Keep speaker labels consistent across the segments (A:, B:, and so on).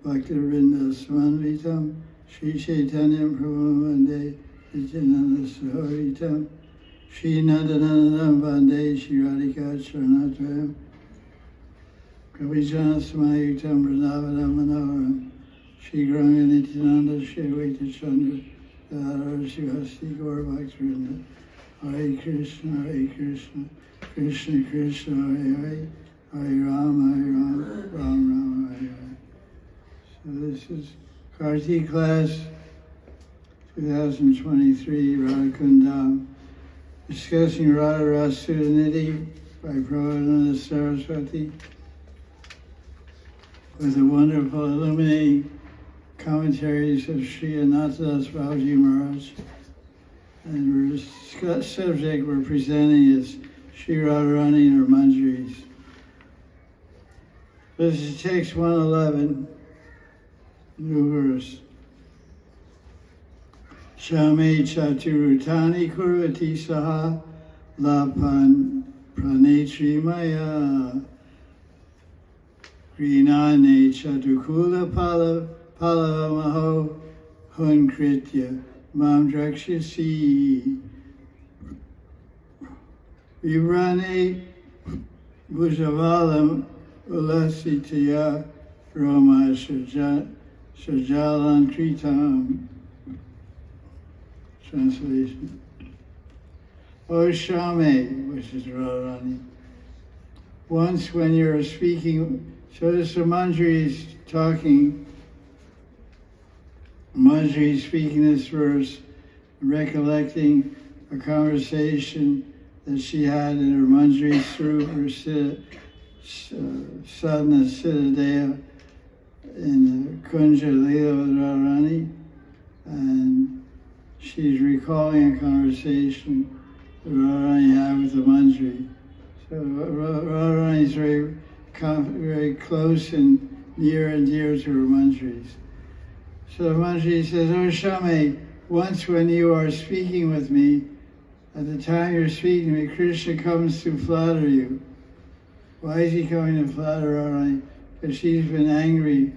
A: Bhaktivinoda Samanitam, Shri Chaitanya Prabhu Vande, Nityananda Sahoritam, Shri Nandanandam Vande, Shri Radhika Charanatram, Kavijana Samayutam Vrindavanam Manoharam, Shri Granga Nityananda, Shri Vaita Chandra, Radha Shivasti Gaur Bhaktivinoda, Hare Krishna, Krishna Krishna, Hare Hare, Hare Ram, Ram Ram, Hare Hare. So this is Karttika class 2023, Radha Kundam, discussing Radha Ras Sudhanidhi by Prabhodananda Saraswati, with the wonderful illuminating commentaries of Sri Anantadas Babaji Maharaj. And the subject we're presenting is Sri Radharani and Her Manjaris. This is text 111, new verse. Shame chaturutani kurvati saha lapan pranetri maya grinane chatukula palavamaho hunkritya mam drakshasi vivrane bhujavalam ulasitya roma shajalan kritam. Translation. O Shame, which is Radharani, once when you're speaking, so this Manjari is talking, Manjari is speaking this verse, recollecting a conversation that she had in her Manjari Swarup, her sadhana Siddhadeha, in the Kunja Leela with Radharani, and she's recalling a conversation that Radharani had with the Manjari. So Radharani is very close and near and dear to her Manjaris. So the Manjari says, "O Shame, once when you are speaking with me, at the time you're speaking to me, Krishna comes to flatter you." Why is he coming to flatter Radharani? Because she's been angry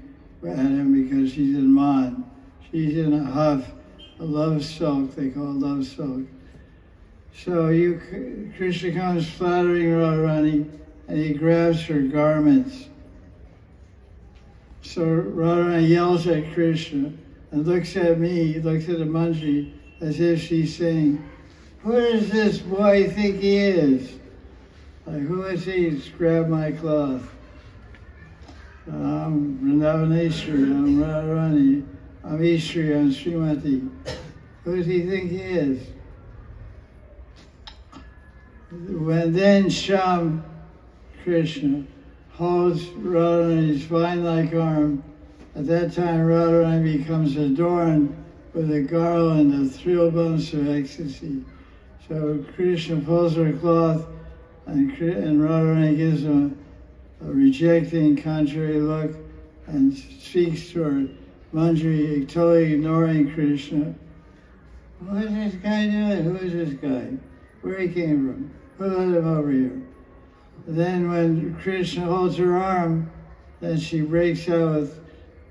A: at him because she's in man. She's in a huff, a love sulk, they call it love sulk. So Krishna comes flattering Radharani, and he grabs her garments. So Radharani yells at Krishna and looks at me, looks at the Manjari, as if she's saying, "Who does this boy think he is? Like, who is he? Just grab my cloth. I'm Vrindavaneshwari, I'm Radharani, I'm Ishri, I'm Srimati. Who does he think he is?" When then Sham, Krishna, holds Radharani's vine-like arm, at that time Radharani becomes adorned with a garland of thrill bumps of ecstasy. So Krishna pulls her cloth, and Radharani gives him a rejecting, contrary look, and speaks to her Manjari, totally ignoring Krishna. "What is this guy doing? Who is this guy? Where he came from? Who let him over here?" Then when Krishna holds her arm, then she breaks out with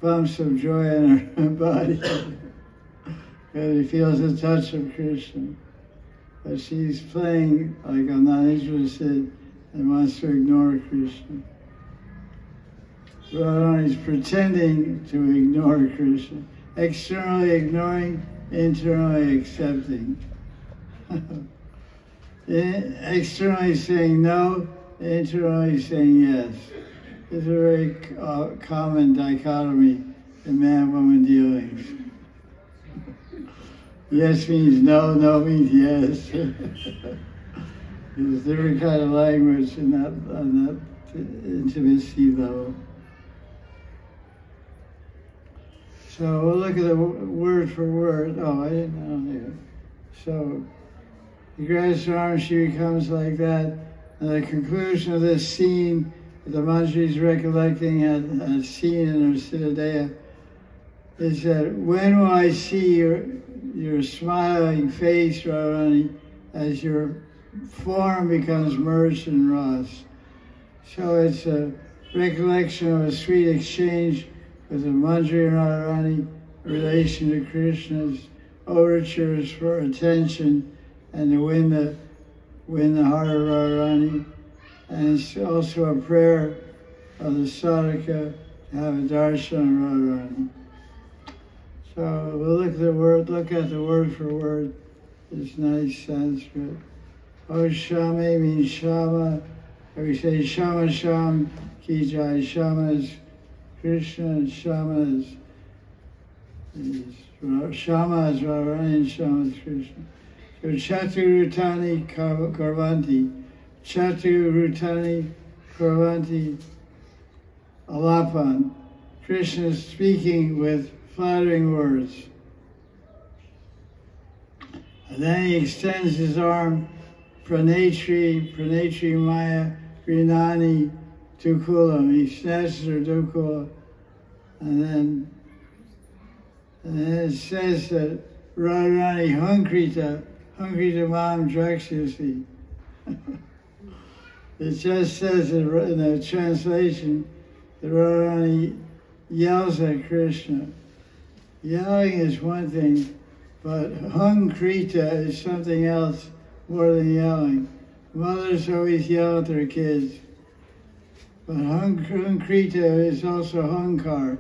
A: bumps of joy in her body because he feels the touch of Krishna. But she's playing, like I'm not interested, and wants to ignore Krishna. Radharani's pretending to ignore Krishna, externally ignoring, internally accepting. Externally saying no, internally saying yes. It's a very common dichotomy in man-woman dealings. Yes means no, no means yes. There's a different kind of language on that intimacy level. So we'll look at the word for word. Oh, I didn't know here. So he grabs her arm, she becomes like that. And the conclusion of this scene that the Manjari is recollecting a scene in her Siddhadeha is that when will I see your smiling face, Radharani, as your form becomes merged in Ras. So it's a recollection of a sweet exchange with the Manjari and Radharani relation to Krishna's overtures for attention and to win the heart of Radharani. And it's also a prayer of the sadhaka to have a darshan of Radharani. So we'll look at the word for word. This nice Sanskrit. Oh, Shame means Shama. We say Shama Sham Ki Jai. Shama is Krishna and Shama is Radharani and Shama is Krishna. So Chaturutani Karvanti. Chaturutani Karvanti Alapan. Krishna is speaking with flattering words. And then he extends his arm, Pranetri Maya Grinani Dukulam. He snatches her Dukula. And then it says that Radharani Hunkrita Mam Drakshasi. It just says in the translation that Radharani yells at Krishna. Yelling is one thing, but hunkrita is something else more than yelling. Mothers always yell at their kids. But hunkrita is also hunkar.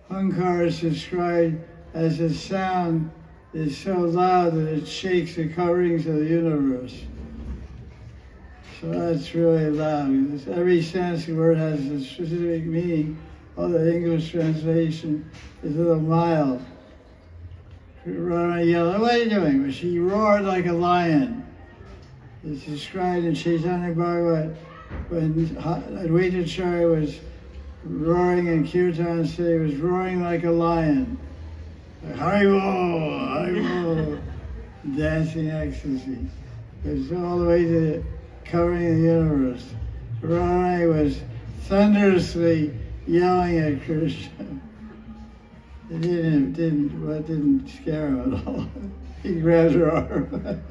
A: Hunkar is described as a sound that is so loud that it shakes the coverings of the universe. So that's really loud. Every Sanskrit word has a specific meaning. Oh, the English translation is a little mild. Radharani yelled, "What are you doing?" But she roared like a lion. It's described in Chaitanya Bhagavat when Advaitacharya was roaring in Kirtan, he was roaring like a lion. Haribo, Haribo, dancing ecstasy. It was all the way to the covering the universe. Radharani was thunderously yelling at Krishna. It didn't scare him at all. He grabbed her arm.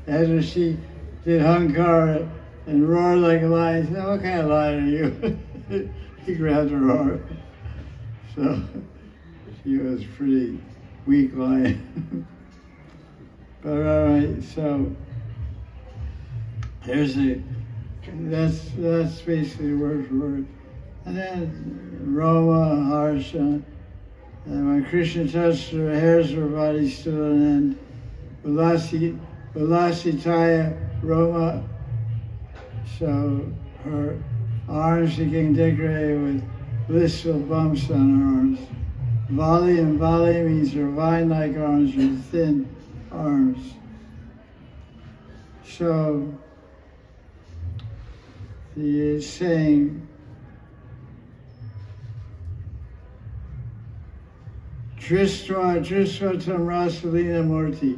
A: After she did hunkar and roared like a lion, he said, "What kind of lion are you?" He grabbed her arm. So she was pretty weak lion. But all right, so that's basically word for word. And then Roma, Harsha, and when Krishna touched her, hairs of her body stood on end. Vilasitaya Roma, so her arms became decorated with blissful bumps on her arms. Vali means her vine-like arms, her thin arms. So he is saying, Drisva tam Rasalina Murti.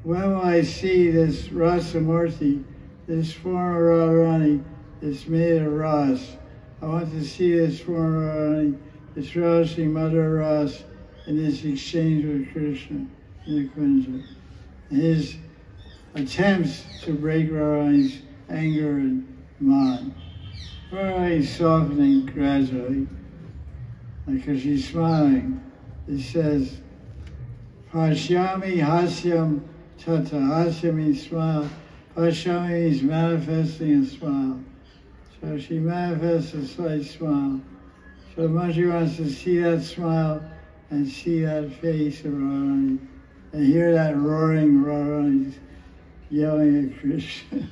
A: When will I see this Rasa Murti, this form of Radharani that's made of Ras? I want to see this form of Radharani, this Rasi Mother Ras, in this exchange with Krishna in the Kunja. His attempts to break Radharani's anger and mind. Radharani softening gradually, because she's smiling. It says, Pashyami Hasyam Tata. Hasya means smile. Pashyami means manifesting a smile. So she manifests a slight smile. So Manjari wants to see that smile and see that face of Radharani and hear that roaring Radharani yelling at Krishna.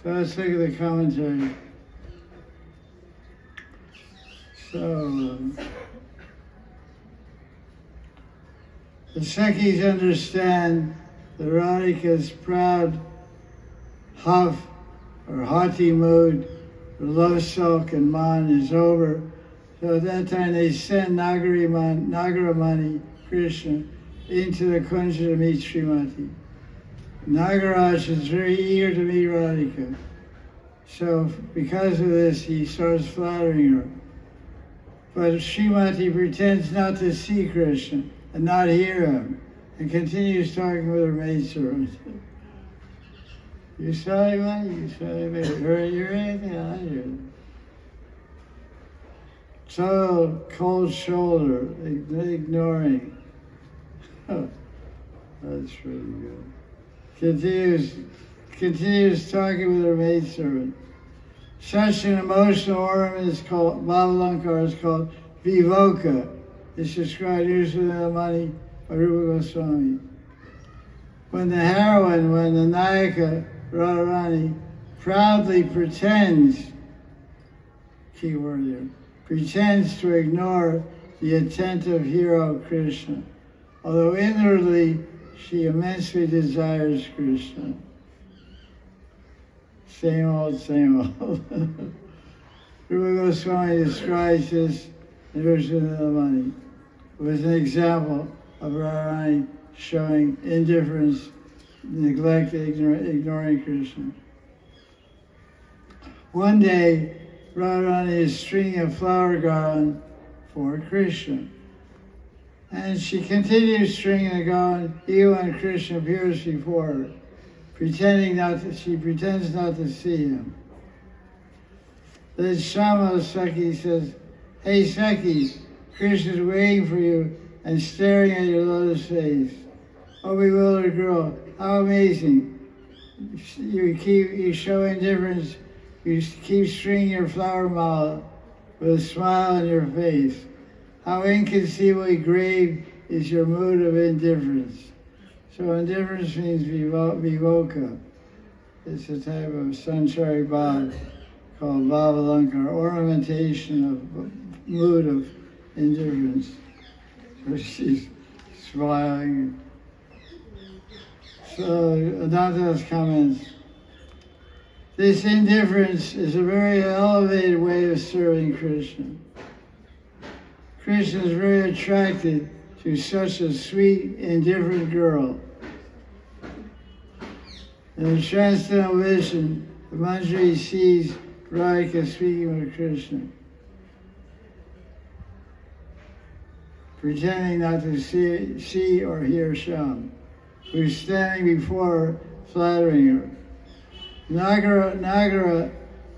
A: So let's look at the commentary. So, the Sakhis understand that Radhika's proud huff or haughty mood, or love sulk and man is over. So at that time they send Nagaramani, Krishna, into the Kunja to meet Srimati. Nagaraj is very eager to meet Radhika. So because of this, he starts flattering her. But Srimati pretends not to see Krishna and not hear him, and continues talking with her maidservant. You saw him, you saw him, heard anything? I heard. subtle cold shoulder, ignoring. That's really good. Continues talking with her maidservant. Such an emotional ornament is called, Bhavalankar is called Vivoka. It's described usually in the money by Rupa Goswami. When the heroine, when the Nayaka, Radharani, proudly pretends, key word here, pretends to ignore the attentive hero Krishna, although inwardly she immensely desires Krishna. Same old, same old. Rupa Goswami describes this in Krishna Mani. It was an example of Radharani showing indifference, neglect, ignoring Krishna. One day, Radharani is stringing a flower garland for Krishna. And she continues stringing the garland even when Krishna appears before her, she pretends not to see him. Then Shama Saki says, "Hey Saki, Krishna's waiting for you and staring at your lotus face. Oh bewildered girl, how amazing. You show indifference, you keep stringing your flower mala with a smile on your face. How inconceivably grave is your mood of indifference." So indifference means vivoka. It's a type of sanchari bhav called bhavalankar, ornamentation of mood of indifference. So she's smiling. So Adanta's comments, this indifference is a very elevated way of serving Krishna. Krishna is very attracted to such a sweet, indifferent girl. In the transcendental vision, the Manjari sees Radhika speaking with Krishna, pretending not to see or hear Shyam, who's standing before her, flattering her.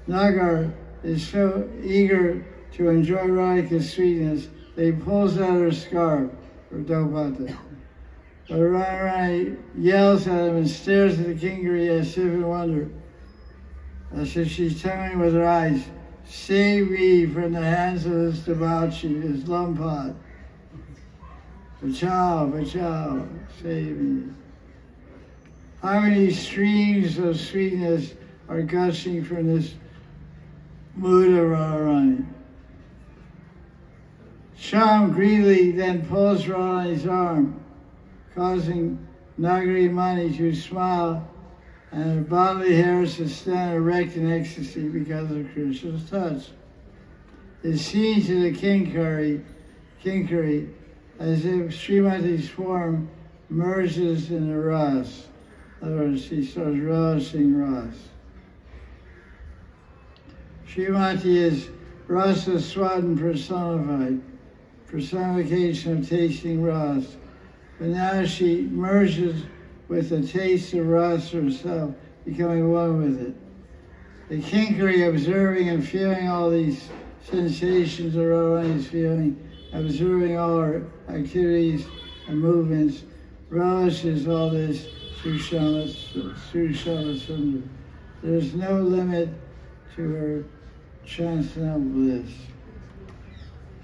A: Nagar is so eager to enjoy Radhika's sweetness that he pulls out her scarf, or dopata. But Radharani yells at him and stares at the Kingari as if in wonder, as if she's telling him with her eyes, "Save me from the hands of this debauchee, this lumpad. Bachao, bachao, save me." How many streams of sweetness are gushing from this mood of Radharani? Shyam greedily then pulls Radharani's arm, causing Nagari Mani to smile and her bodily hairs to stand erect in ecstasy because of Krishna's touch. It's seen to the Kinkari as if Srimati's form merges in the Ras. In other words, she starts relishing Ras. Srimati is Rasa Swadhan personified, personification of tasting Ras. But now she merges with the taste of Ras herself, becoming one with it. The Kinkari, observing and feeling all these sensations that Radharani is feeling, observing all her activities and movements, relishes all this through Shama Sundar. There's no limit to her transcendental bliss.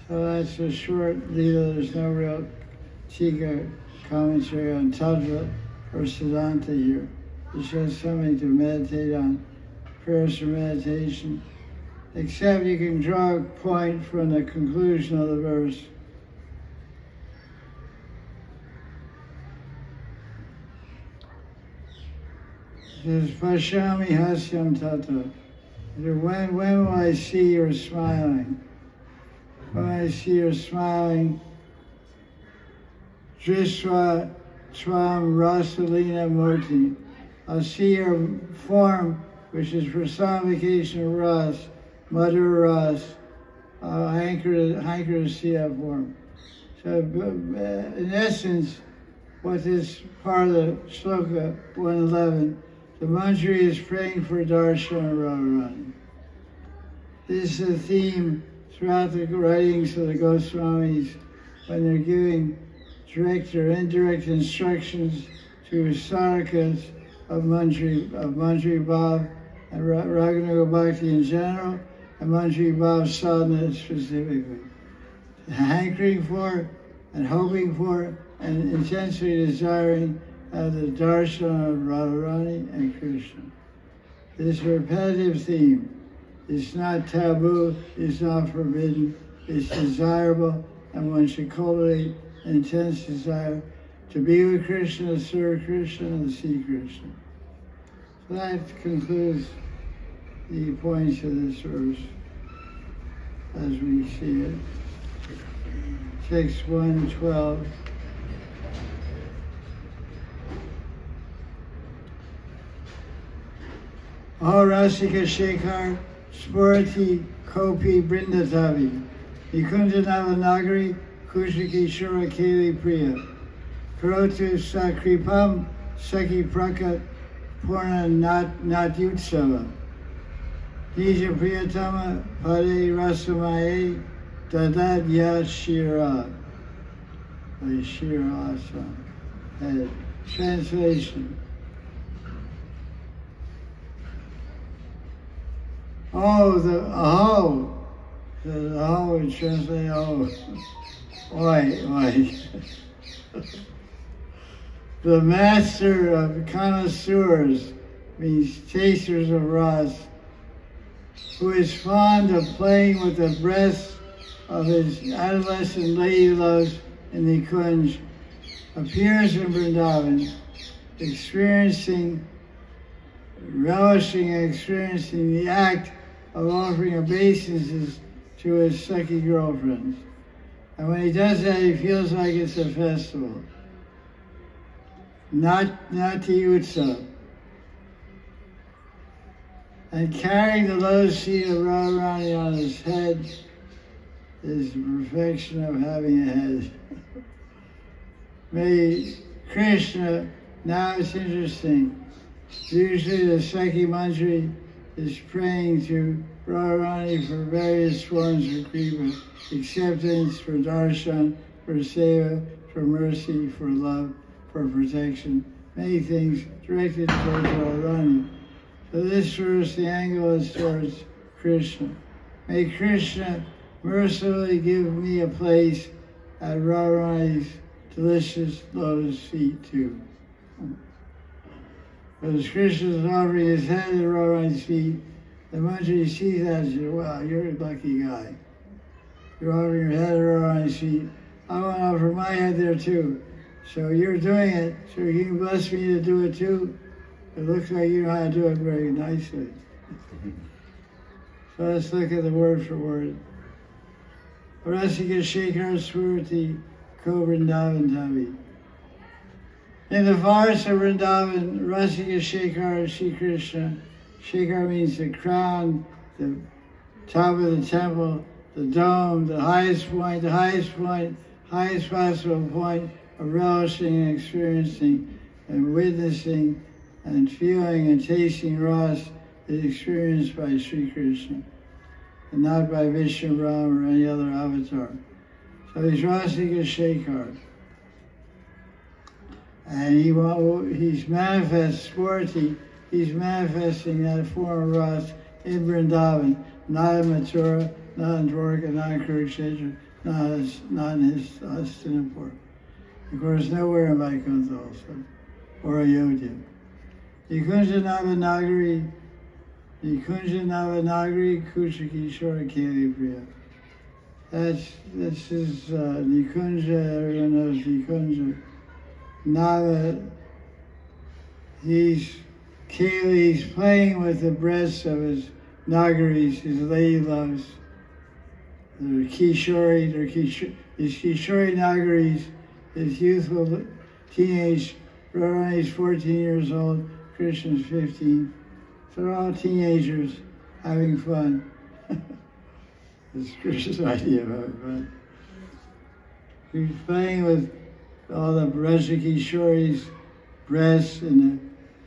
A: So that's a short Leela. There's no real Tika commentary on Tantra or Siddhanta here. It's just something to meditate on, prayers for meditation, except you can draw a point from the conclusion of the verse. It says, Pashami hasyam tata. When will I see her smiling? When I see her smiling, Drishwa Tvam Rasalina Murti. I'll see her form, which is personification of Ras, Mother Ras. I'll hanker to see that form. So, in essence, what this part of the Shloka 111, the Manjari is praying for darshan of Radharani. This is the theme throughout the writings of the Goswamis, when they're giving direct or indirect instructions to Sarakas of Manjari Bhav and Raganuga Bhakti in general, and Manjari Bhav Sadhana specifically. Hankering for and hoping for and intensely desiring the darshan of Radharani and Krishna. This repetitive theme is not taboo, it's not forbidden, it's desirable, and one should cultivate an intense desire to be with Krishna, serve Krishna, and see Krishna. So that concludes the points of this verse as we see it. Text 112. O Rasika Shekhar Sporti Kopi Brindatavi Nikunjanava Nagari Kushiki Shura Keli Priya Karotu Sakripam Saki Prakat Purna Natyutsava Nija Priyatama Pade Rasamaye Dadad Yashira. Shira Asa. Translation. Oh, the aho would translate oh. Why? The master of connoisseurs means tasters of ras, who is fond of playing with the breasts of his adolescent lady loves in the Kunj, appears in Vrindavan, relishing and experiencing the act of offering obeisances to his Sakhi girlfriends. And when he does that, he feels like it's a festival. Nati Utsav. And carrying the lotus seed of Radharani on his head is the perfection of having a head. May Krishna, now it's interesting, usually the Sakhi Manjari is praying to Radharani for various forms of kripa, acceptance, for darshan, for seva, for mercy, for love, for protection, many things directed towards Radharani. So this verse, the angle is towards Krishna. May Krishna mercifully give me a place at Radharani's delicious lotus feet too. As Krishna is offering his head at Radharani's feet, the Manjari sees that and says, wow, you're a lucky guy. You're offering your head at Radharani's feet. I want to offer my head there too. So you're doing it, so you can bless me to do it too. It looks like you know how to do it very nicely. So let's look at the word for word. Rasika Shekhar Swurti Ko Vrindavan Tavi. In the forest of Vrindavan, Rasika Shekhar Shri Krishna. Shekhar means the crown, the top of the temple, the dome, the highest possible point of relishing and experiencing and witnessing and feeling and tasting ras is experienced by Sri Krishna and not by Vishnu, Ram, or any other avatar. So he's Rasika Shekhar. And he's manifesting that form of ras in Vrindavan, not in Mathura, not in Dwarka, not in Kurukshetra, not in his Hastinapur. Of course, nowhere in Vaikuntha also, or Ayodhya. Nikunja Navanagari, Kuchaki Shora Keli Priya. This is Nikunja, everyone knows Nikunja. Nava, he's playing with the breasts of his Nagaris, his lady loves. They're Kishori, his Kishori Nagaris, his youthful teenage, Radharani's 14 years old, Krishna's 15. So they're all teenagers having fun. It's Krishna's idea of having fun. He's playing with all the Rashiki Shori's breasts and the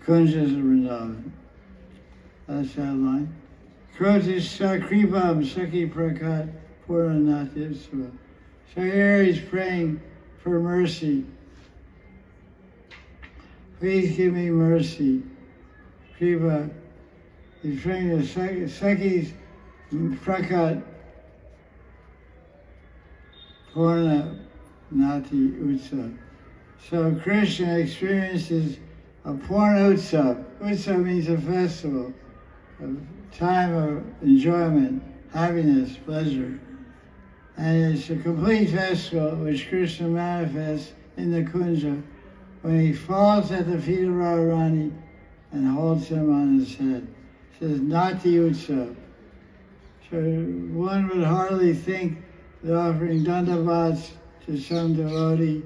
A: kunjas of Vrindavan. That's that line. Krotis Sakripam Saki Prakat Purnanati Utsava. So here he's praying for mercy. Please give me mercy. Kripa. He's praying to Sakhi's Prakat Purna Nati Utsav. So Krishna experiences a Purna Utsav. Utsav means a festival, a time of enjoyment, happiness, pleasure. And it's a complete festival which Krishna manifests in the Kunja when he falls at the feet of Radharani and holds him on his head. It says, Nati Utsav. So one would hardly think that offering dandavats to some devotee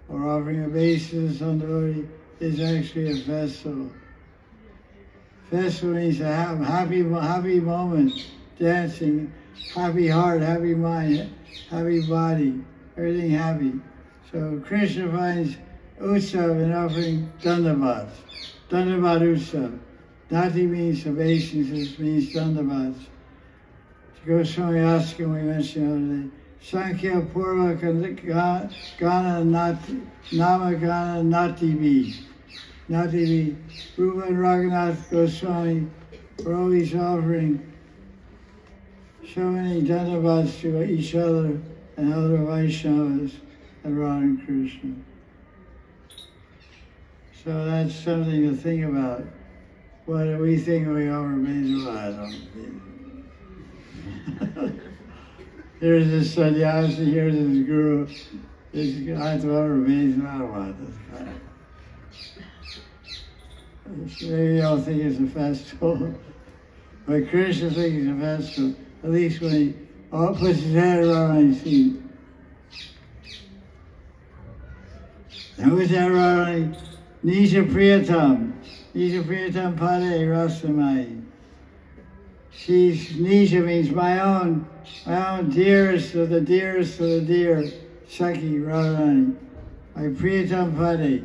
A: or offering obeisance to some devotee is actually a festival. Festival means a happy moment, dancing, happy heart, happy mind, happy body, everything happy. So Krishna finds Utsav in offering dandavats, dandavat Utsav. Nati means obeisances, means dandavats. Goswami Askin, we mentioned the other day, Sankhya Purva Gana Nati, Nama Gana Nati B. Nati B. Rupa and Raghunath Goswami were always offering so many dandavats to each other and other Vaishnavas and Radha and Krishna. So that's something to think about. What do we think we offer Bezalad? Here's this sannyasi, here's his guru. I have to offer Bezalad. Maybe y'all think it's a festival, but Krishna thinks it's a festival, at least when he puts his head around his feet. And with that around, Nisha Priyatam Pade Rasamai. She's, Nisha means my own dearest of the dearest of the dear, Sakhi Radharani. My Priyatam Pade,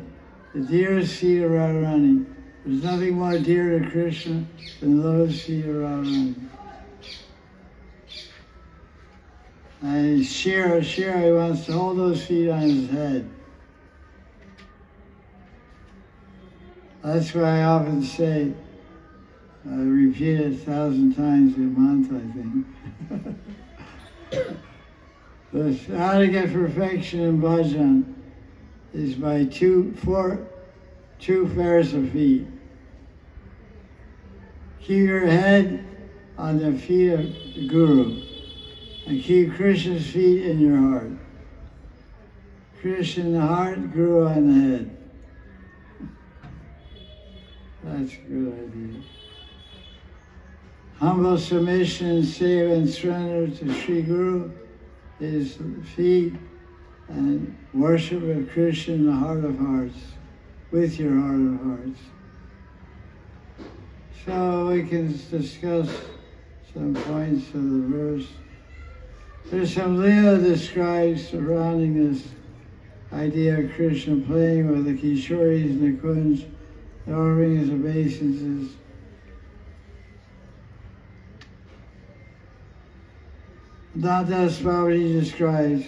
A: the dearest feet of Radharani. There's nothing more dear to Krishna than those feet of Radharani. And Shira, he wants to hold those feet on his head. That's why I often say, I repeat it 1,000 times a month, I think. How to get perfection in bhajan is by two pairs of feet. Keep your head on the feet of the Guru and keep Krishna's feet in your heart. Krishna in the heart, Guru on the head. That's a good idea. Humble submission, save and surrender to Sri Guru, his feet, and worship of Krishna in the heart of hearts, with your heart of hearts. So we can discuss some points of the verse. There's some Leela describes surrounding this idea of Krishna playing with the Kishoris and the Kunj, offering his obeisances. Radhas Babaji describes,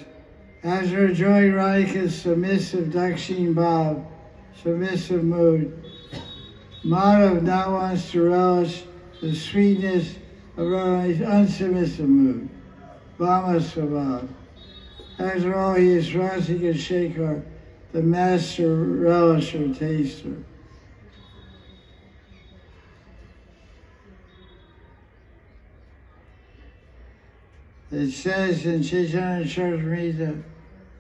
A: after enjoying Radhika's submissive Dakshin Bhav, submissive mood, Madhav now wants to relish the sweetness of Radharani's unsubmissive mood, Bhama Svabhav. After all, he is Rasika Shekhar, the master relisher, taster. It says in Chaitanya Charitamrita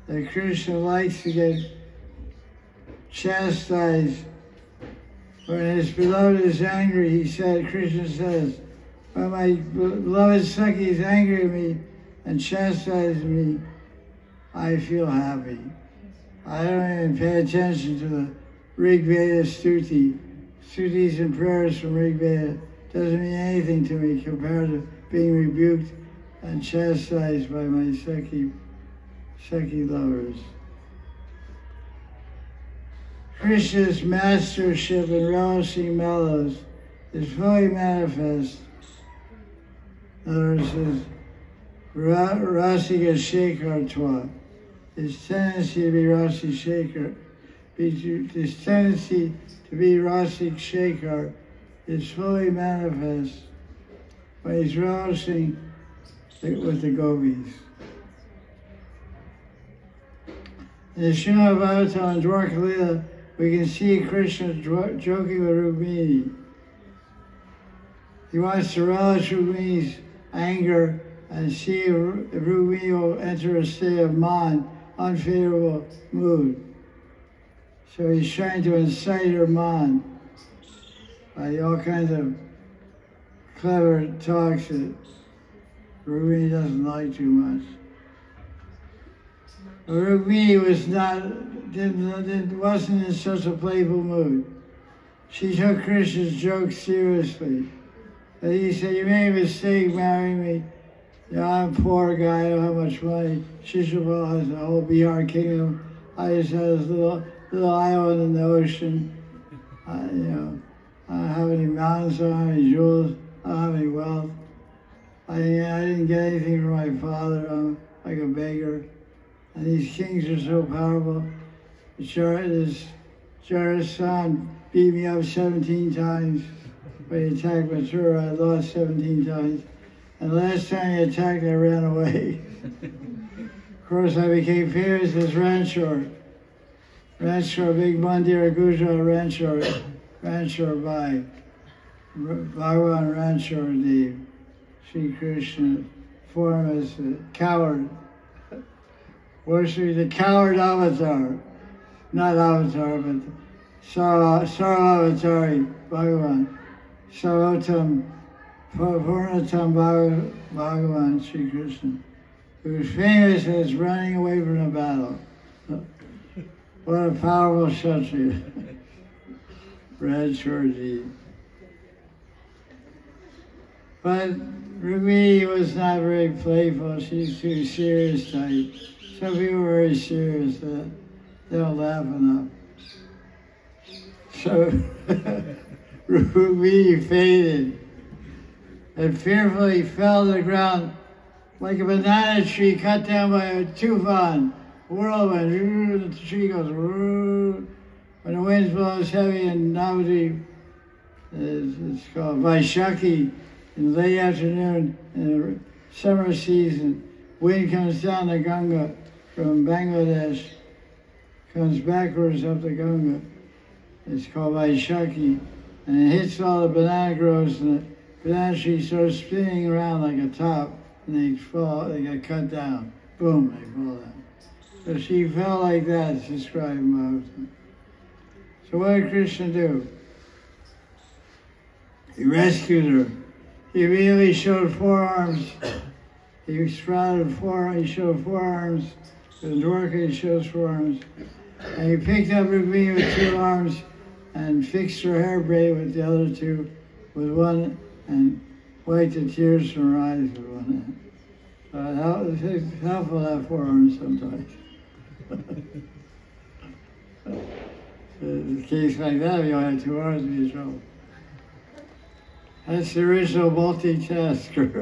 A: that Krishna likes to get chastised. When his beloved is angry, Krishna says, when my beloved Sakhi is angry at me and chastises me, I feel happy. I don't even pay attention to the Rig Veda Stuti. Stutis and prayers from Rig Veda doesn't mean anything to me compared to being rebuked and chastised by my Sakhi lovers. Krishna's mastership in relishing mellows is fully manifest. In other words, Rasika Shekhar Twa. His tendency to be Rasi Shekhar, his tendency to be Rasik Shekhar is fully manifest when he's relishing with the gopis. In the Srimad Bhagavatam and Dwarka Lila, we can see Krishna joking with Rukmini. He wants to relish Rukmini's anger and see if Rukmini will enter a state of man, unfavorable mood. So he's trying to incite her man by all kinds of clever talks that Rukmini doesn't like too much. But Rukmini wasn't in such a playful mood. She took Krishna's joke seriously. And he said, "You made a mistake marrying me. You know, I'm a poor guy, I don't have much money. Shishapal has the whole Bihar kingdom. I just have this little island in the ocean. I don't have any mountains, I don't have any jewels, I don't have any wealth. I didn't get anything from my father, I'm like a beggar. And these kings are so powerful. Jarasan beat me up 17 times. When he attacked Mathura, I lost 17 times. And the last time he attacked, I ran away. Of course, I became famous as Ranchor. Ranchor, big Mandir Gujarat Ranchor by Bhagavan Ranchor Dev. Sri Krishna form as a coward. Worshipping the coward avatar. Not avatar, but Sarvavatari Bhagavan. Sarvatam Purnatam Bhagavan Sri Krishna, who was famous as running away from the battle. What a powerful Kshatriya. Ranchorji. But Rukmini was not very playful. She's too serious type. Some people are very serious. They don't laugh enough. So Rukmini faded and fearfully fell to the ground like a banana tree cut down by a tufan, whirlwind. The tree goes, when the wind blows heavy and Navadip, it's called Vaishakhi, in the late afternoon, in the summer season, wind comes down the Ganga from Bangladesh, comes backwards up the Ganga. It's called Vaishakhi, and it hits all the banana groves, and the banana trees start spinning around like a top, and they fall, they get cut down. Boom, they fall down. So she fell like that, it's described in Bhagavatam. So what did Krishna do? He rescued her. He immediately showed forearms. He sprouted forearms, he showed forearms. In Dwarka he shows forearms. And he picked up Rukmini with 2 arms and fixed her hair braid with the other 2 with one, and wiped the tears from her eyes with one hand. It's helpful to have forearms sometimes. In a case like that, if you only have 2 arms, you'd be in trouble. That's the original multitasker.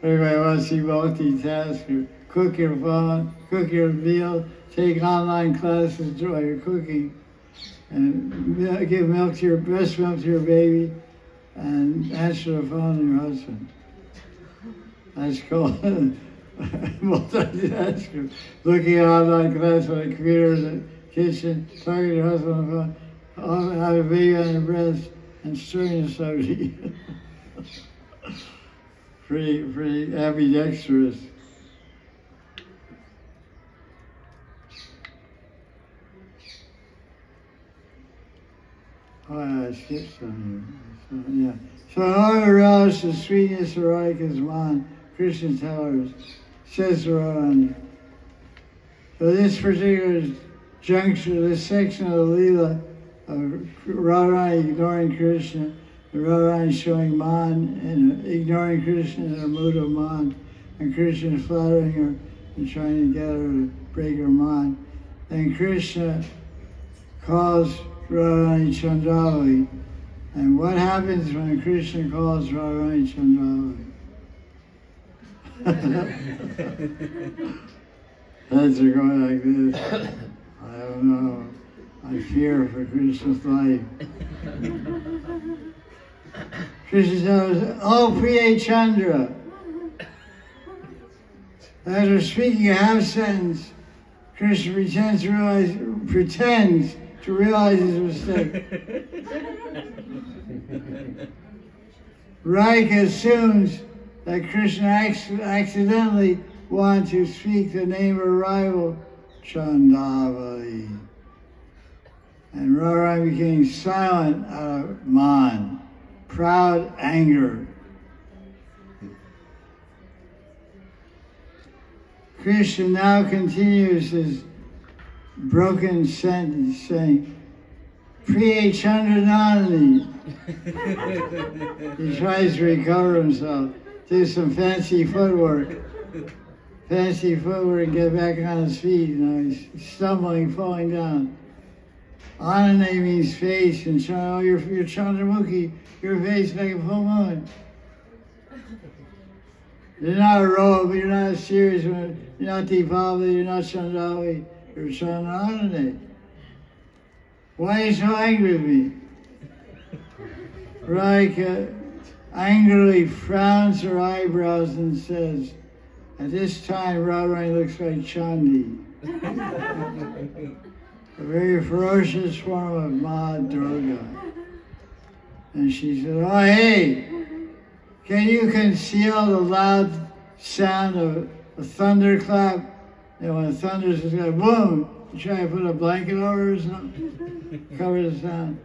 A: Everybody wants to see multitasker. Cook your phone, cook your meal, take online classes while you're cooking, and give breast milk to your baby, and answer the phone to your husband. That's called multitasker. Looking at online class on the computer in the kitchen, talking to your husband on the phone, have a baby on your breast, and stirring the subject. pretty ambidextrous. Oh, yeah, I skipped some here. So, yeah. So in order to relish the sweetness of Radhika's man, Krishna tells us, says Radharani. So this particular juncture, this section of the Leela of Radharani ignoring Krishna, and Radharani showing man and ignoring Krishna in her mood of man, and Krishna flattering her and trying to get her to break her mind. And Krishna calls Radharani Chandravali. And what happens when Krishna calls Radharani Chandravali? Heads are going like this. I don't know. I fear for Krishna's life. Krishna says, "Oh, Priya Chandra." After speaking a half sentence, Krishna pretends to realize his mistake. Radhika assumes that Krishna accidentally wanted to speak the name of her rival, Chandavali. And Radharani became silent out of man, proud anger. Krishna now continues his broken sentence, saying, "Priya Chandranani." He tries to recover himself, do some fancy footwork, and get back on his feet. You know, he's stumbling, falling down. Anane means face, and oh, you're Chandramukhi, your face like a full moon. You're not a robe, you're not a serious one, you're not Deepavali, you're not Chandrali, you're Chandranane. Why are you so angry with me? Radhika angrily frowns her eyebrows and says, at this time Radharani looks like Chandi, a very ferocious form of Ma Durga. And she said, "Oh hey, can you conceal the loud sound of a thunderclap? And when thunder says, boom, you try to put a blanket over or something, cover the sound.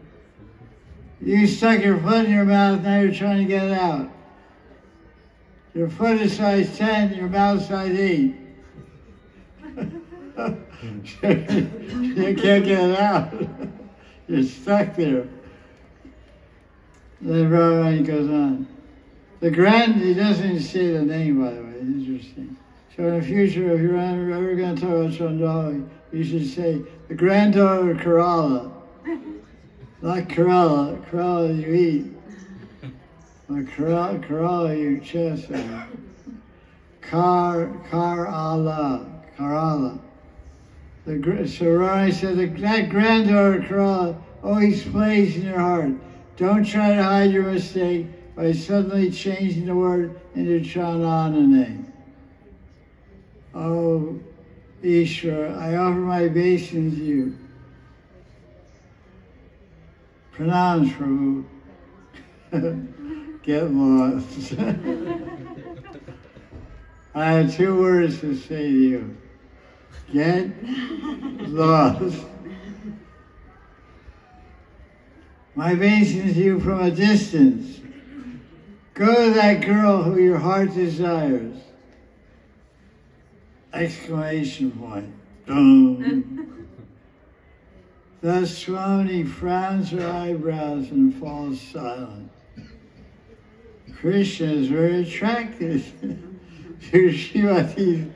A: You stuck your foot in your mouth, now you're trying to get it out. Your foot is size 10, your mouth size 8. You can't get it out. You're stuck there." Then Radharani goes on. He doesn't even say the name, by the way, it's interesting. So in the future, if you're ever going to talk about Chandali, you should say, the granddaughter of Kerala. Not Kerala, Kerala you eat. But Kerala you chest. Kerala. So Rani said, that granddaughter of Kerala always plays in your heart. Don't try to hide your mistake by suddenly changing the word into Chandanane. Oh, Ishvara, I offer my obeisance to you. Pranams, Prabhu. Get lost. I have 2 words to say to you. Get lost. My obeisance to you from a distance. Go to that girl who your heart desires. Exclamation point. Boom. Thus Swami frowns her eyebrows and falls silent. Krishna is very attracted to Srimati's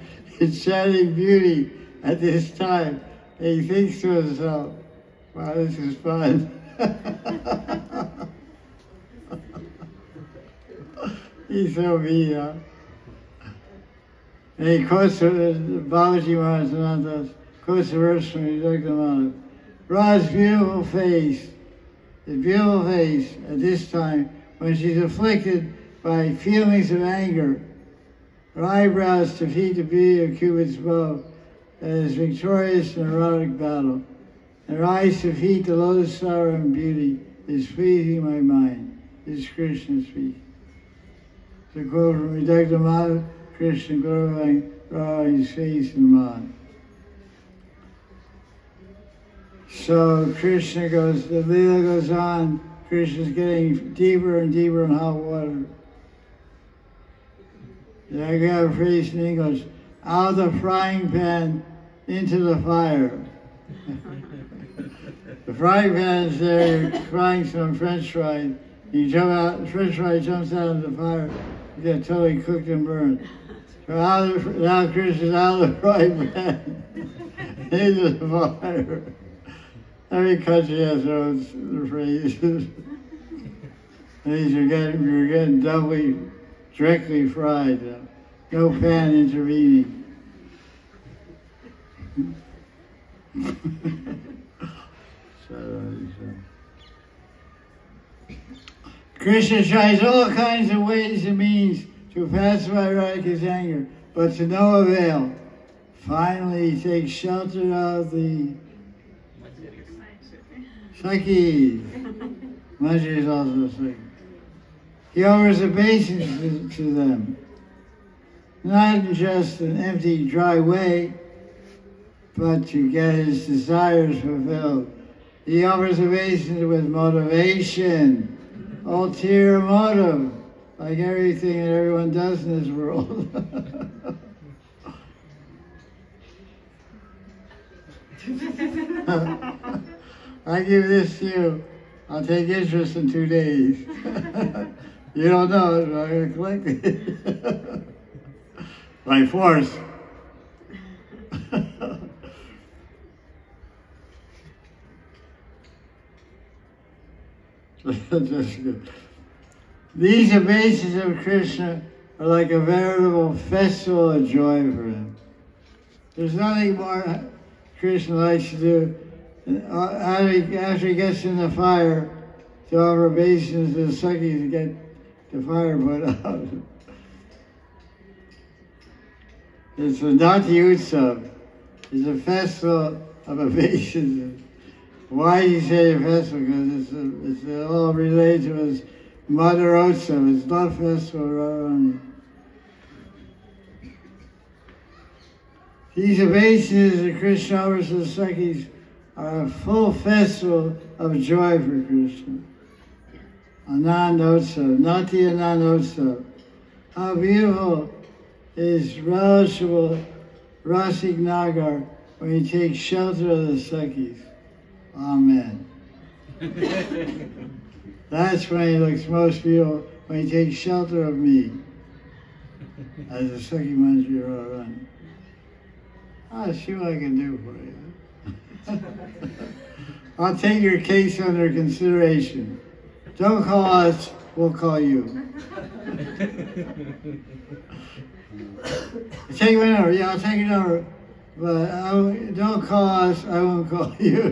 A: enchanting beauty at this time. And he thinks to himself, wow, this is fun. He's so mean, huh? And he quotes Babaji Maharaj quotes the verse from Radha. Radha's beautiful face at this time when she's afflicted by feelings of anger, her eyebrows defeat the beauty of Cupid's bow that is victorious in erotic battle, and her eyes defeat the lotus flower and beauty is pleasing my mind. This is Krishna speaking. The quote from Radha Mata, Krishna glorifying Radharani's face and mind. So Krishna goes, the Leela goes on, Krishna's getting deeper and deeper in hot water. And I got a phrase in English, out of the frying pan into the fire. The frying pan's there, you're frying some French fries, you jump out, the French fry jumps out of the fire, you get totally cooked and burned. So now Krishna's out of the frying pan into the fire. Every country has their own phrases. These you're getting doubly, directly fried. no fan intervening. Krishna tries all kinds of ways and means to pacify Radhika's anger, but to no avail. Finally, he takes shelter of the Sakhi. Manjari is also a Sakhi. He offers obeisance to them, not in just an empty, dry way, but to get his desires fulfilled. He offers obeisance with motivation, ulterior motive, like everything that everyone does in this world. I give this to you, I'll take interest in 2 days. You don't know it, but I'm going to collect it. By force. These obeisances of Krishna are like a veritable festival of joy for him. There's nothing more Krishna likes to do after he gets in the fire to offer obeisances to the Sakhis to get the fire put out. It's a Nati Utsav. It's a festival of obeisances. Why do you say a festival? Because it's all related to his Mother Utsav. It's not festival Radharani. These obeisances that Krishna offers to the Sakhis are a full festival of joy for Krishna. Ananda Utsav, Nati Ananda Utsav. How beautiful is relishable Rasik Nagar when he takes shelter of the Sakhis. Amen. That's when he looks most beautiful, when he takes shelter of me as a Sakhi Manjari Radharani. I'll see what I can do for you. I'll take your case under consideration. Don't call us, we'll call you. Take it over, yeah, I'll take it over. But don't call us, I won't call you.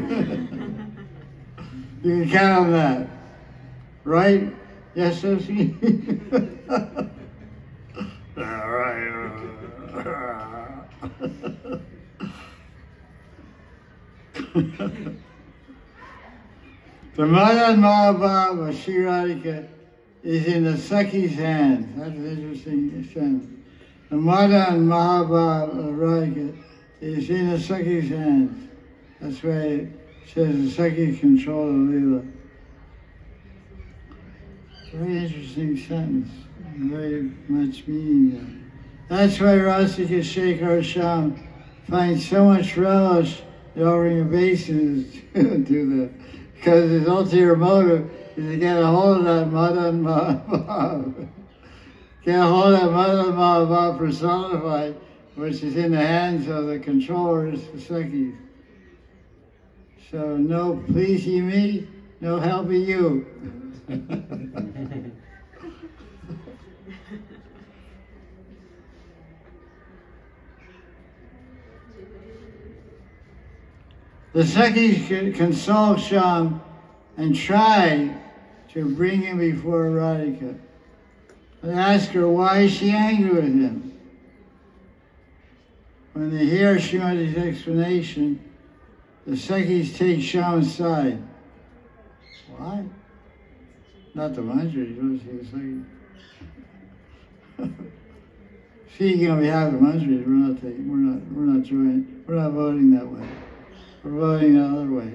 A: You can count on that. Right? Yes, Sophie? All right. The Madan Mahabhav of Sri Radhika is in the Sakhi's hands. That's an interesting sentence. The Madan Mahabhav of Radhika is in the Sakhi's hands. That's why it says the Sakhis control the Leela. Very interesting sentence. Very much meaning there. That's why Rasika Shekhar Sham finds so much relish in offering obeisance to the, because his ulterior motive is to get a hold of that Madan Mahabhav. Get a hold of that Madan Mahabhav personified, which is in the hands of the controllers, the Sakhis. So no pleasing me, no helping you. The Sakhis console Sham and try to bring him before Radhika. They ask her, why is she angry with him? When they hear Srimati's explanation, the Sakhis take Sham's side. Why? Not the Manjaris, Speaking on behalf of the Manjaris, we're not voting that way. We're voting the other way.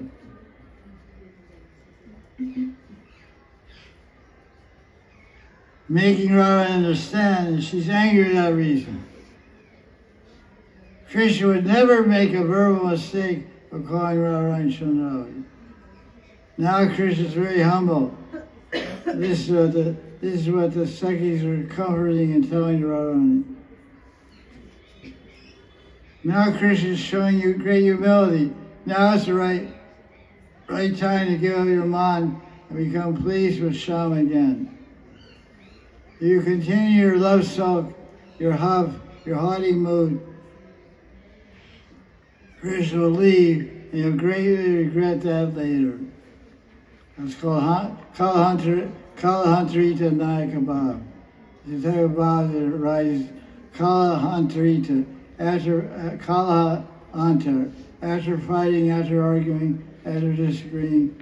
A: Making Radha understand that she's angry for that reason. Krishna would never make a verbal mistake of calling Radharani Chandravati. Now Krishna's very humble. This is what the Sakhis are comforting and telling Radharani. Now Krishna is showing you great humility. Now is the right time to give up your man and become pleased with Sham again. If you continue your love sulk, your huff, your haughty mood. Krishna will leave, and you'll greatly regret that later. It's called Kalahantarita Nayaka Bhav. You talk about it rises Kalahantarita, after Kalahantar, after fighting, after arguing, after disagreeing.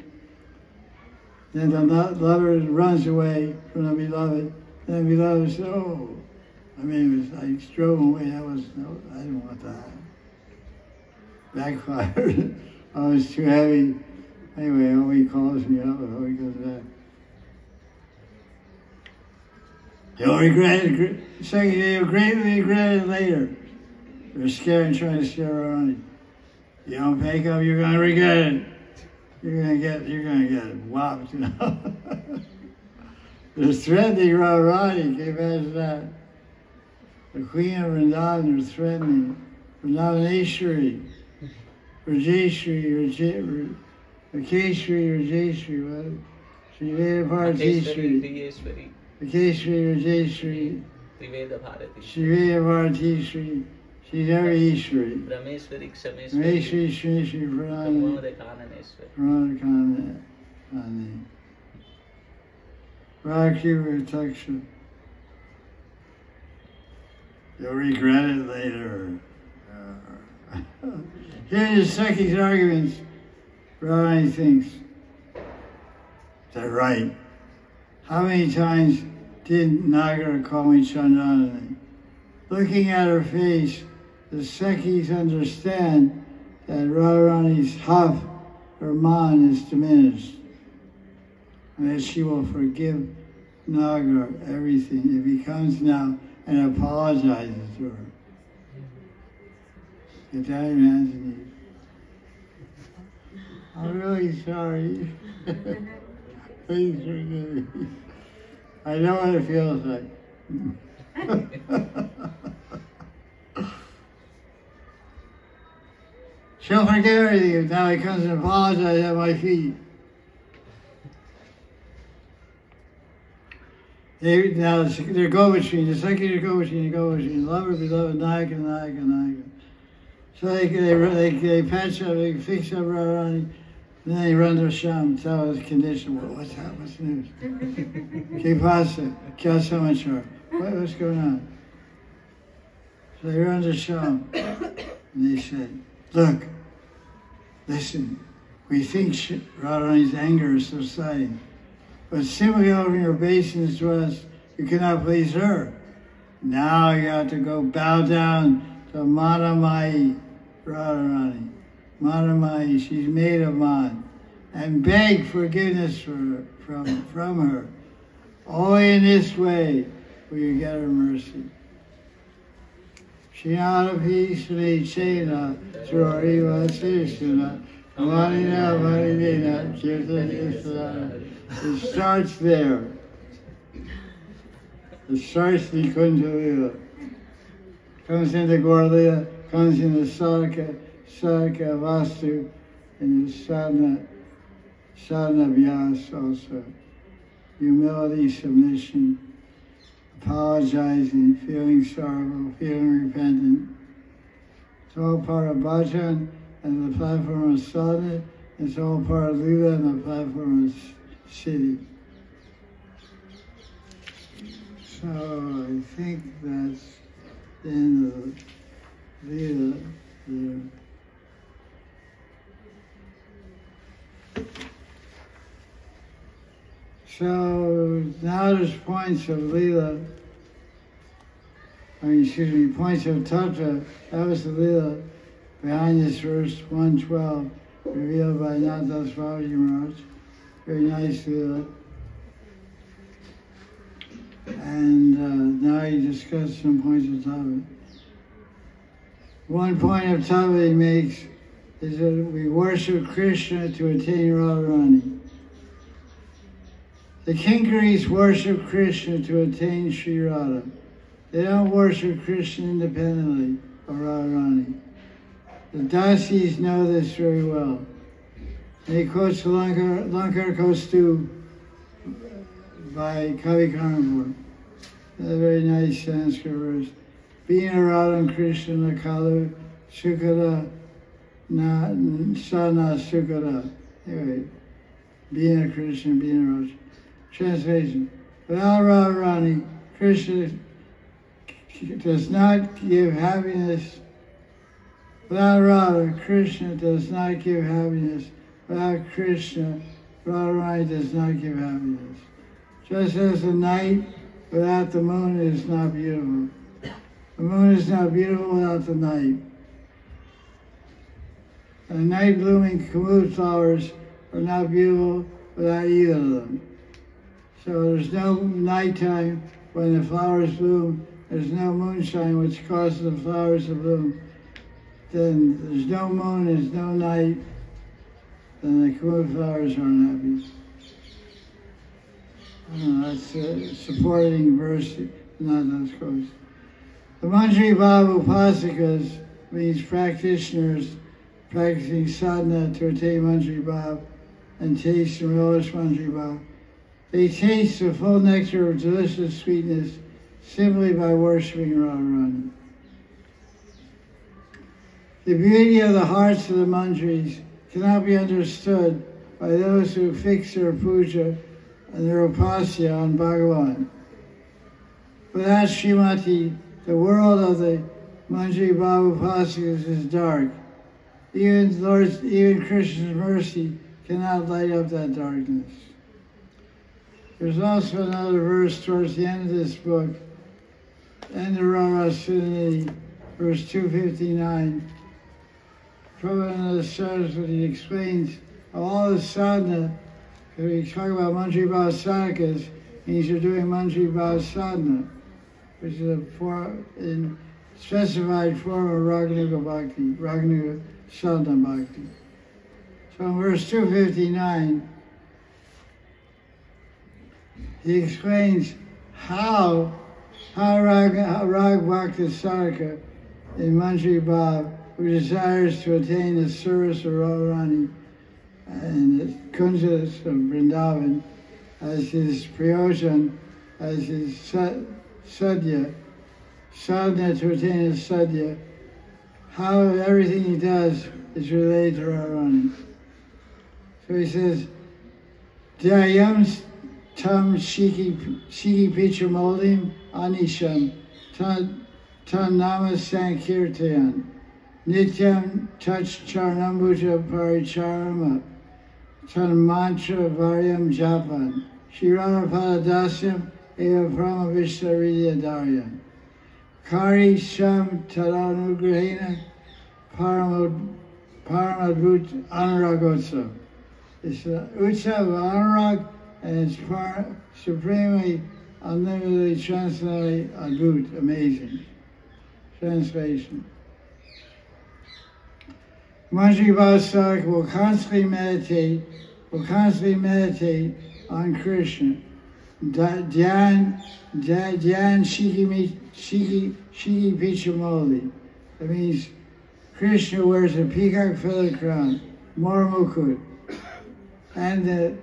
A: Then the lover runs away from the beloved. Then the beloved says, oh, I mean, it was like drove away. I didn't want that. Backfired. I was too heavy. Anyway, oh, he calls me up, oh, he goes back. You'll regret it. Second, you'll greatly regret it later. You're scared and trying to scare Radharani. You don't pick up, you're gonna regret it. You're gonna get whopped, you know. There's threatening Radharani, can you imagine that? The Queen of Vrindavan is threatening. Vrindavaneshwari, Rajeshwari, Rakeshwari, Rajeshwari, what? Sriveda Bharatishwari, Rakeshwari, Rajeshwari, Sriveda Bharatishwari, Srivarishwari, Rameshwari, Shameshwari, Pranani, Rakiva Taksha. You'll regret it later. Here's Sakhi's arguments. Radharani thinks they're right. How many times did Nagar call me Chandranani? Looking at her face, the Sakhis understand that Radharani's huff, her man, is diminished, and that she will forgive Nagar everything if he comes now and apologizes to her. Get that in hands and knees. I'm really sorry. Please forgive me. I know what it feels like. She'll forgive everything if now he comes and apologizes at my feet. They're go-between, the second are go-between, lover, beloved, Nayaka. So they patch up, they fix up Radharani, and then they run to Sham, tell his condition. Well, what's that? What's the news? Que pasa? Kya samachar? What's going on? So they run to Sham, and they said, look, listen, we think Radharani's anger is subsiding, but simply opening her obeisance to us, you cannot please her. Now you have to go bow down to Madamai Radharani. Madamai, she's made of man, and beg forgiveness from her. Only in this way will you get her mercy. Shinada Pisri Chena Choriva Sishuna Marina Marinina Kirtan. It starts there. It starts the Kundalila. Comes into Gaurlila, comes into Sadhaka Vastu, and the Sadhana Vyas also. Humility, submission, apologizing, feeling sorrowful, feeling repentant. It's all part of bhajan and the platform of sadhana. It's all part of lila and the platform of siddhi. So I think that's the end of the lila there. So now there's points of lila, points of tattva. That was the lila behind this verse 112, revealed by Nanda Swami Maharaj. Very nice lila. And now he discussed some points of tattva. One point of tattva he makes is that we worship Krishna to attain Radharani. The Kinkaris worship Krishna to attain Sri Radha. They don't worship Krishna independently of Radharani. The dasis know this very well. They quote Lankar Kostu by Kavi Karnapur. A very nice Sanskrit verse. Bina Radha Krishna Nakalu Sukara Na Sana Sukara. Anyway, Bina Krishna, Bina Radha. Translation. Without Radharani, Krishna does not give happiness. Without Radha, Krishna does not give happiness. Without Krishna, Radharani does not give happiness. Just as the night without the moon is not beautiful. The moon is not beautiful without the night. The night blooming kamut flowers are not beautiful without either of them. So there's no nighttime when the flowers bloom. There's no moonshine which causes the flowers to bloom. Then there's no moon, there's no night, then the kamut flowers aren't happy. That's a supporting verse, not those quotes. The Manjari Bhava Upasakas means practitioners practicing sadhana to attain Manjari Bhava and taste and relish Manjari Bhava. They taste the full nectar of delicious sweetness simply by worshiping Radharani. The beauty of the hearts of the Manjaris cannot be understood by those who fix their puja and their upasya on Bhagavan. Without Srimati, the world of the Manjari Bhava Upasakas is dark. Even Krishna's mercy cannot light up that darkness. There's also another verse towards the end of this book, end of Radha Ras Sudhanidhi, verse 259. Prabhodananda Saraswatipad explains all the sadhana. We talk about Manjari Bhava sadhakas, means you're doing Manjari Bhava sadhana, which is a specified form of Raganuga Bhakti, Raganuga Sadhana Bhakti. So in verse 259, he explains how Rag Bhakti Sadhaka in Manjari Bhava, who desires to attain the service of Radharani and the kunjas of Vrindavan as his prayojan, as his sadhya, sadhana to attain his sadhya, how everything he does is related to Radharani. So he says, Dhyayam tam shiki picha moldim anisham tan nama sankirtayan nityam touch charnambuja paricharama tan mantra varyam japan shirana padadasyam eva brahmavishnaridya daryan kari sham tadanugrahena paramadbhut anuragotsav. It's the utsav of anurag, and it's supremely, unlimitedly, transcendently adbhut, amazing. Translation. Manjari Bhava sadhaka will constantly meditate on Krishna. Dhyan shiki pichamoli. That means Krishna wears a peacock feather crown, Mora Mukut. And the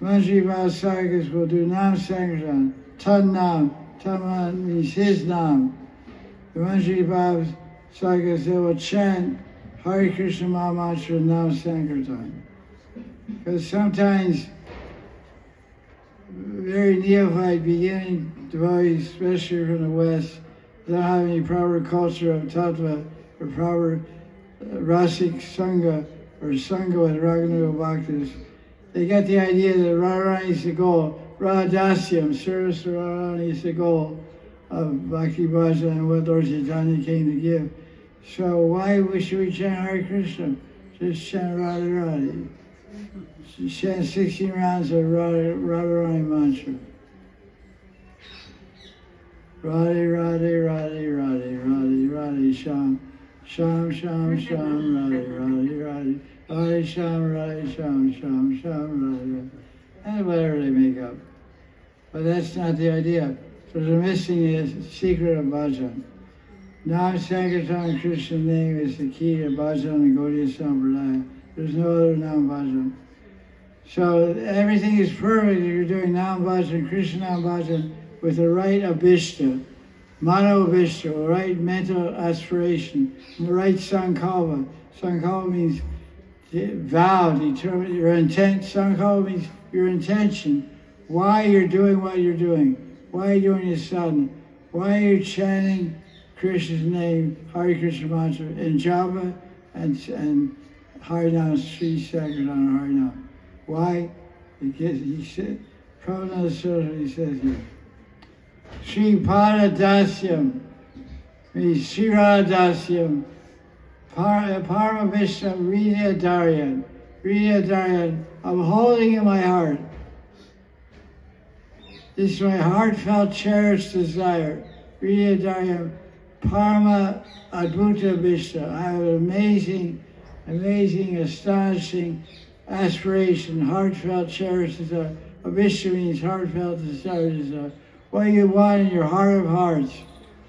A: Manjari Bhava sadhakas will do Nam Sankirtan, Tan Nam, Taman means his Nam. The Manjari Bhava sadhakas, they will chant Hare Krishna Maha Mantra Nam Sankirtan. Because sometimes very neophyte beginning devotees, especially from the West, don't have any proper culture of tattva or proper rasic sangha or sangha with Raganuga Bhaktas. They get the idea that Radharani is the goal. Radhasyam, service to Radharani is the goal of Bhakti Bhajan and what Lord Chaitanya came to give. So why should we chant Hare Krishna? Just chant Radha Radhe. Chant 16 rounds of Radharani mantra. Radhe, Radhe, Radhe, Radhe, Radhe, Radhe, Sham. Sham, Sham, Sham, Radhe, Radhe, Radhe. Radhe, Sham, Radhe, Sham, Sham, Sham, Radhe. And whatever they make up. But that's not the idea. So they're missing the secret of bhajan. Nam Sankirtan, Krishna's name, is the key to bhajan and Gaudiya Sampradaya. There's no other Nam bhajan. So everything is perfect if you're doing Nam bhajan, Krishna Nam bhajan, with the right abhishta. Mano Vishnu, right mental aspiration, right sankalpa. Sankalpa means vow, determined, your intent. Sankalpa means your intention. Why you're doing what you're doing. Why are you doing your sadhana? Why are you chanting Krishna's name, Hare Krishna mantra, in japa and Harinam, Sri Sankirtan Harinam? Why? Because he said, Prabhodananda Saraswatipad says here, Sri Pada Dasyam means Sri Radha Dasyam, Parama Vishnu Rita Daryan. Rita Daryan, I'm holding in my heart. This is my heartfelt, cherished desire. Rita Daryan, Parama Adbhuta Vishnu. I have an amazing, astonishing aspiration, heartfelt, cherished desire. Vishnu means heartfelt desire. What you want in your heart of hearts,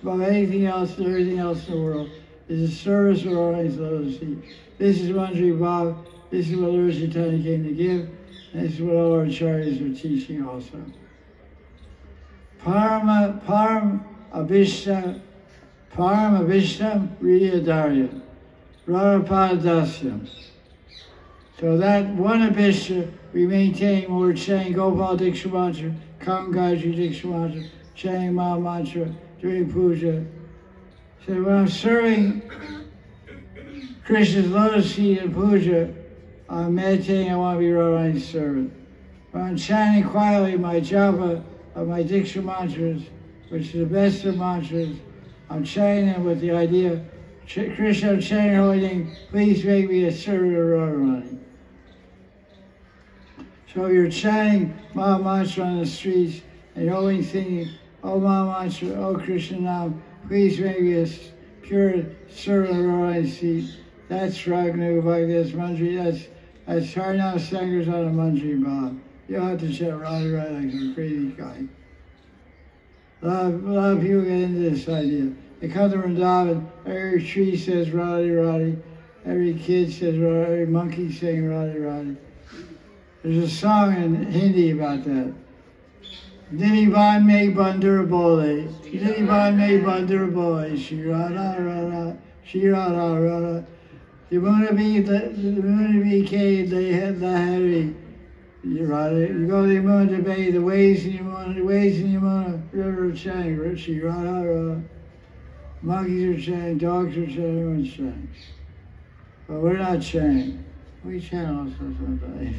A: above anything else and everything else in the world, is the service of our Lord's lotus feet. This is Manjari Bhav. This is what Lord Chaitanya came to give. And this is what all our acharyas are teaching also. Param Abhishtam Riyadarya, Radhapada Dasyam. So that one Abhishta we maintain when we're chanting Gopal Diksha Mantra, Kangaji Diksha Mantra, chanting Maha Mantra, doing puja. So when I'm serving Krishna's lotus feet in puja, I'm meditating, I want to be Radharani's servant. When I'm chanting quietly my japa of my Diksha mantras, which is the best of mantras, I'm chanting them with the idea, Krishna, I'm chanting your holy name, please make me a servant of Radharani. So you're chanting Maha Mantra on the streets, and you're only thinking, oh Maha Mantra, oh Krishna Nam, please make me a pure servant of Radharani's feet. That's Ragnu Bhakti, that's Manjari, that's Harinam Sankirtan on a Manjari Bhav. You don't have to chant Radha Radha like some crazy guy. A lot of people get into this idea. They come to Vrindavan, every tree says Radha Radha, every kid says Radha, every monkey saying Radha Radha. There's a song in Hindi about that. Dinivan me bandar bole, Dinivan me bandar bole, Shri Radha Radha, Shri Radha Radha. Yamuna be ke lahari. You go to the Yamuna Bay, the waves in Yamuna River chanting, Shri Radha Radha. Monkeys are chanting, dogs are chanting, everyone's chanting. But we're not chanting. We chant also sometimes.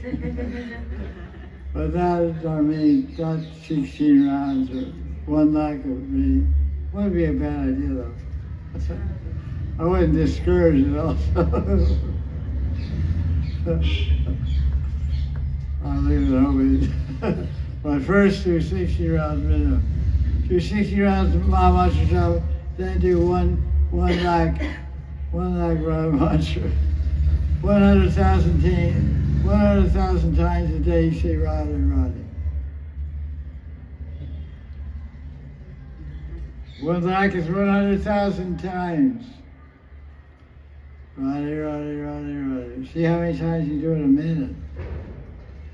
A: But that is our main, not 16 rounds or 1 lakh of me. Wouldn't be a bad idea though. I wouldn't discourage it also. I'll leave it open. My first do 60 rounds minimum. Do 60 rounds of Maha Mantra, then do 1 lakh Radha Mantra. 100,000 times a day say Radha Radha. 1 lakh is 100,000 times. Radha Radha Radha Radha. See how many times you do it in a minute.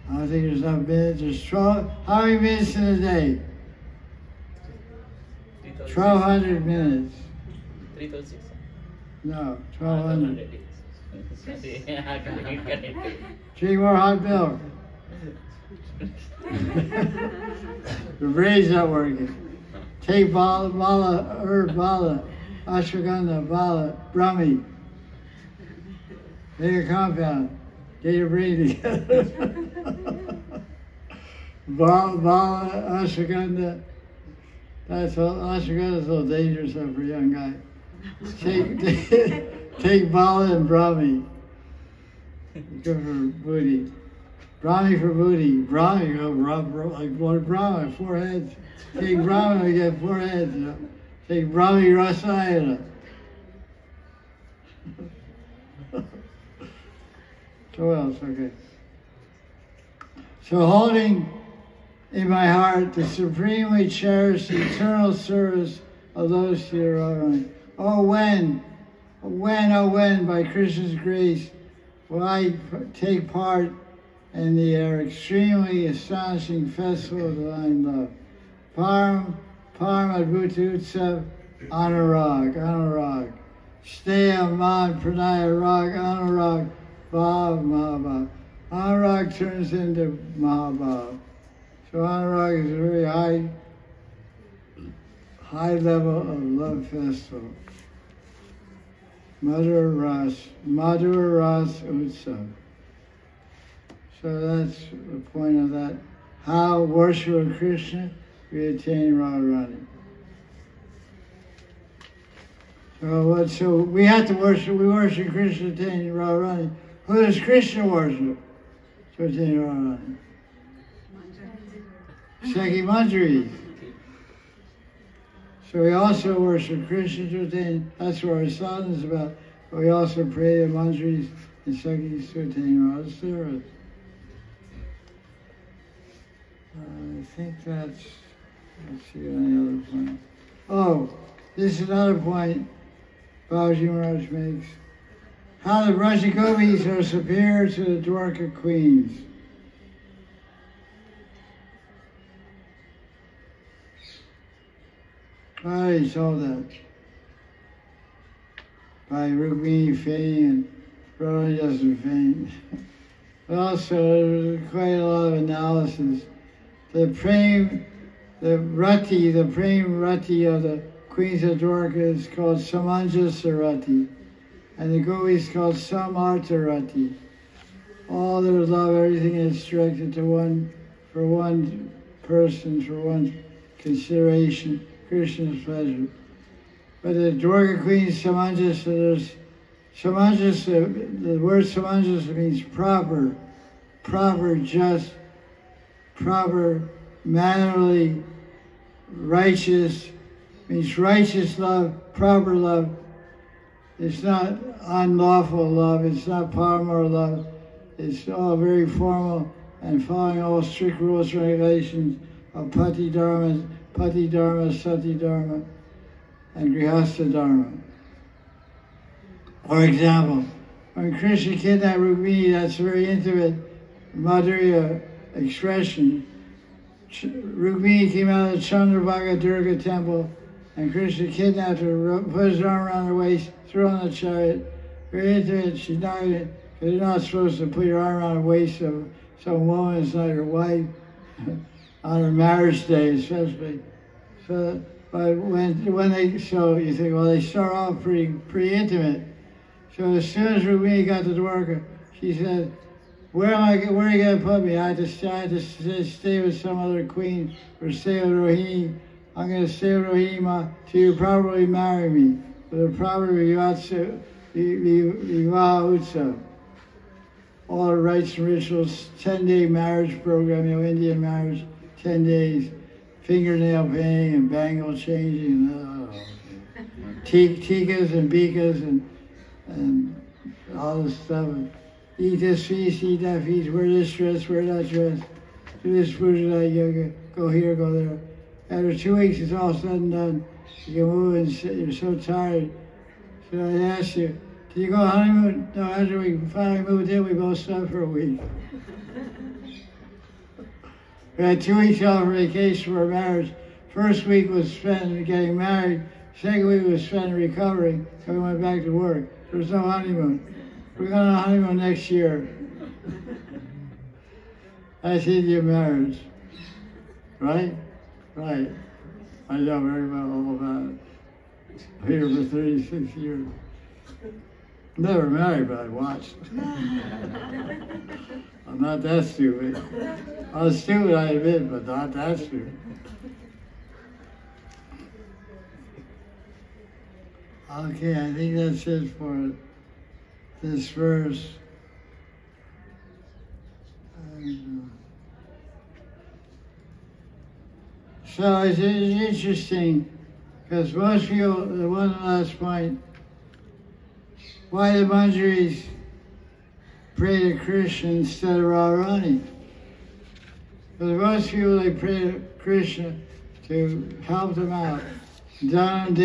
A: I don't think there's enough minutes. There's 12. How many minutes in a day? 1,200 minutes.
B: 3,600.
A: No, 1,200. Drink more hot milk. The brain's not working. Take bala, herb bala, ashwagandha, bala, brahmi. Make a compound. Get your brain together. Bala, ashwagandha. That's all. Ashwagandha is a little dangerous for a young guy. Take bala and brahmi. Good for booty. Brahmi for booty. Brahmi, you know, like one Brahma, 4 heads. Take Brahmi, you get 4 heads. You know. Take Brahmi Rasayana. So what else? Okay. So holding in my heart the supremely cherished eternal service of those who are around. Oh, when, by Krishna's grace, will I take part in the extremely astonishing festival of divine love. Param Utsav Anurag. Sneha Man Pranaya Rag Anurag Bhav Mahabhav. Anurag turns into Mahabhav. So Anurag is a very high level of love festival. Madhur Ras Utsav. So that's the point of that. How worship of Krishna, we attain Radharani. So we have to worship, we worship Krishna to attain Radharani. Who does Krishna worship to attain Radharani? Sekhi Manjaris. So we also worship Krishna to attain, that's what our sadhana is about. But we also pray the Manjaris and Sekhis to attain Radhas. I think that's, let's see any other point. Oh, this is another point Babaji Maharaj makes. How the Braja Gopis are superior to the Dwarka queens. I already told that. By Rukmini feigning and Radharani doesn't feign. But also, there's quite a lot of analysis. The prem rati of the queens of Dwarka is called Samanjasa Rati, and the gopis called Samartha Rati. All their love, everything is directed to one person, for one consideration, Krishna's pleasure. But the Dwarka queens, Samanjasa, the word Samanjasa means proper, just, proper, mannerly, righteous, means righteous love, proper love. It's not unlawful love, it's not paramor love. It's all very formal and following all strict rules and regulations of Pati Dharma, Sati Dharma, and Grihastha Dharma. For example, when Krishna kidnapped Rukmini, that's a very intimate Madhurya expression. Rukmini came out of the Chandrabhaga Durga temple, and Krishna kidnapped her, put his arm around her waist, threw her on the chariot. Very intimate, she's not even, because you're not supposed to put your arm around the waist of some woman that's not your wife, on her marriage day especially. So, but when they, so you think, well, they start off pretty intimate. So as soon as Rukmini got to Dwarka, she said, where are you going to put me? I had to stay with some other queen, or stay with Rohini. I'm going to stay with Rohini till you probably marry me. For the proper Vivaha Utsav. All the rites and rituals, 10-day marriage program, Indian marriage, 10 days, fingernail painting and bangle changing, tikas and bikas and all this stuff. Eat this feast, eat that feast, wear this dress, wear that dress, do this puja, that yoga, go here, go there. After 2 weeks, it's all said and done. You can move and sit, you're so tired. So I asked you, did you go on honeymoon? No, after we finally moved in, we both slept for a week. We had 2 weeks off for vacation for our marriage. First week was spent getting married. Second week was spent recovering, so we went back to work. There was no honeymoon. We're going on a honeymoon next year. That's Indian marriage. Right? Right. I know very well all about it. I'm here for 36 years. Never married, but I watched. I'm not that stupid. I was stupid, I admit, but not that stupid. Okay, I think that's it for this verse. So it's interesting, because most people, the one last point, why the Manjaris pray to Krishna instead of Radharani? Because most people, they pray to Krishna to help them out. Janam,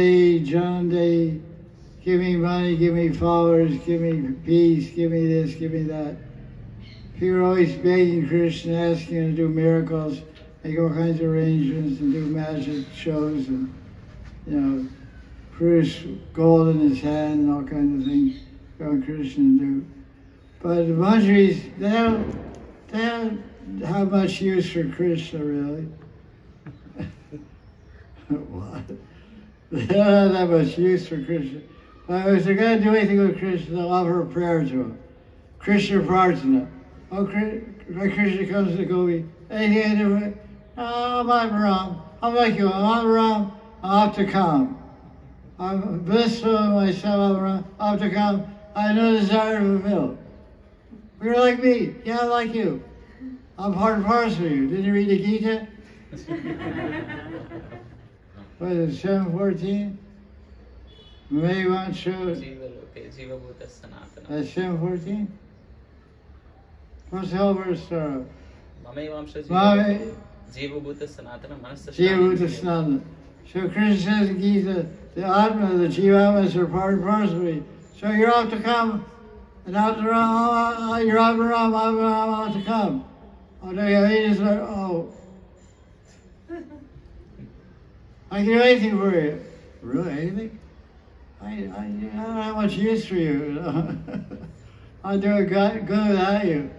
A: give me money, give me followers, give me peace, give me this, give me that. People are always begging Krishna, asking him to do miracles, make all kinds of arrangements and do magic shows and, produce gold in his hand and all kinds of things Krishna do. But the Manjaris, they don't have much use for Krishna, really. What? They don't have that much use for Krishna. But if they're going to do anything with Krishna, they'll offer a prayer to him. Krishna Prarthana. Oh, Krishna comes to Gopi. Anything I do? Oh, I'm Ram. I'm like you. I'm Ram. I'm up to come. I'm blissful in myself. I'm up to come. I have no desire to fulfill. You're like me. Yeah, I'm like you. I'm part and parcel of you. Didn't you read the Gita? What is it, 7:14? May want to. That's 7:14? What's the whole verse start off? Jiva Bhuta Sanatana. So Krishna says in Gita, the Atma, the Jivamas are part and parcel of me. So you're out to come, and out to run, you're out to run, I'm out to come. Oh, no, I can do anything for you. Really, anything? I don't have much use for you. I'll do it good without you.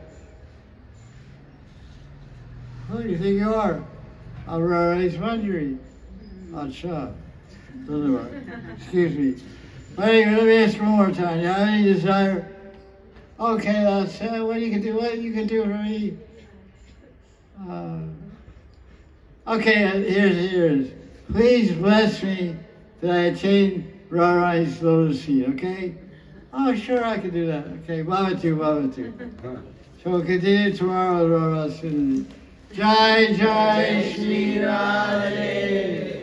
A: Who do you think you are? I'm Radha Ras Sudhanidhi. Acha. Excuse me. But anyway, let me ask you one more time. You have any desire? Okay, that's what you can do. What you can do for me? Okay, here's. Please bless me that I attain Radharani's lotus feet, okay? Oh, sure, I can do that. Okay, Bhavatu. So we'll continue tomorrow with Radha Ras Sudhanidhi. Jai Sri Radhe.